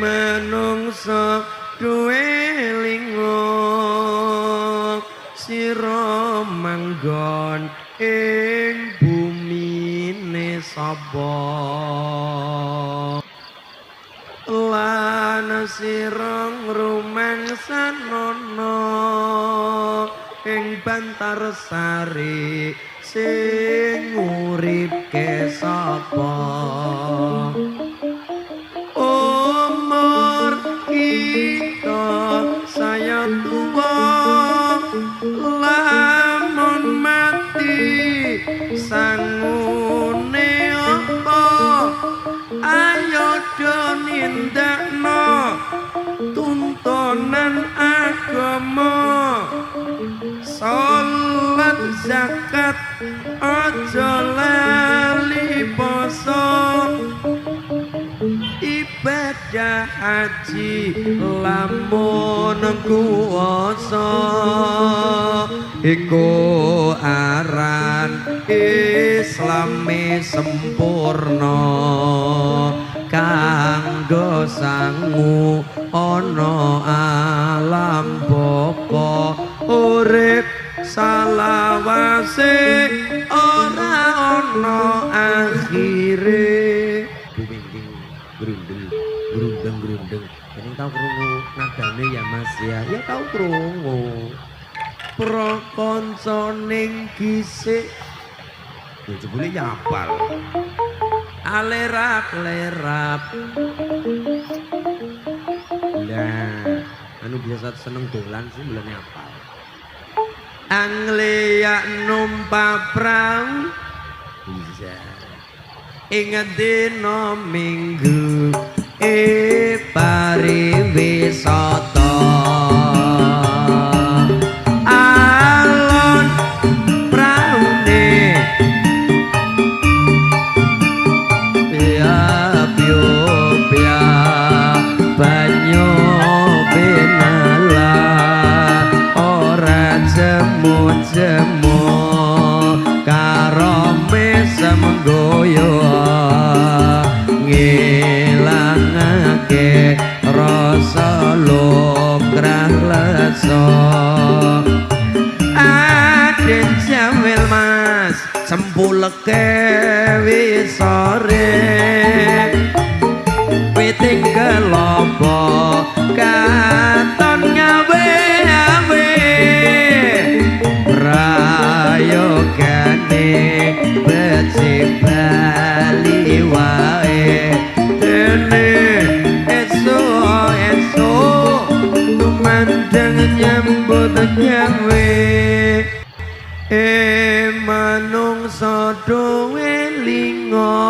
Manungsa duwe linga sira manggon ing bumine sapa lan sira rumangsanana ing Bantarsari sing uripke sapa umur kita saya tua lamun mati sangune apa ayo do nindakno tuntunan agama salat zakat aja lali poso ibadah haji lamun kuwasa iku aran Islame sempurna kanggo sangu ana alam baka urip salawase ora ana akhire grundeng ini tau krungu nadane ya Mas ya tau krungu pro kanca ning gisik jebule nyapal alerap-lerap lah anu biasa seneng dolan sih mulane apal angleyak numpak prau bisa ingat dina minggu pariwisata alon praune piop-piop banyu benala ora jemut-jemut karo mesem goyo ngilangake rasa lumrah leso aden jamil Mas sempuleke wisore piting kelopo katon ngawe-awe rayogane becik bali wae dene esuk tumandang nyambut gawe manungsa duwe linga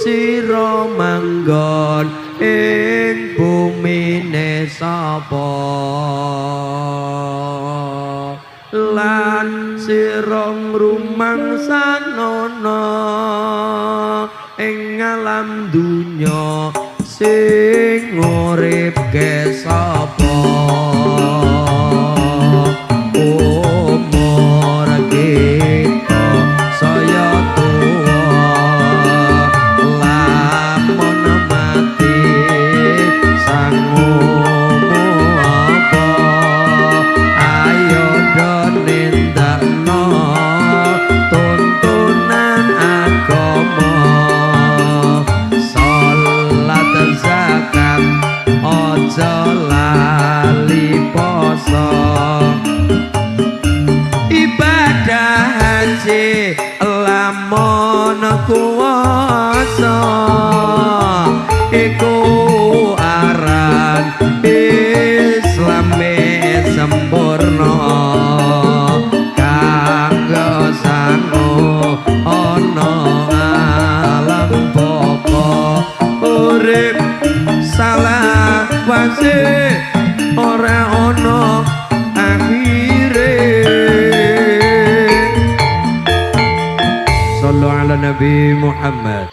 sira manggon ing bumine sapa lan sira rumangsanana ing alam dunya sing uripke sapa umur kita saya tua lamun mati sangumu apa ayo do nindakno tuntunan agama salat zakat aja lali poso ibadah haji lamun kuwasa iku aran Islame sempurna kanggo sangu ana alam baka urip salah wase ora ana akhire sallu ala Nabi Muhammad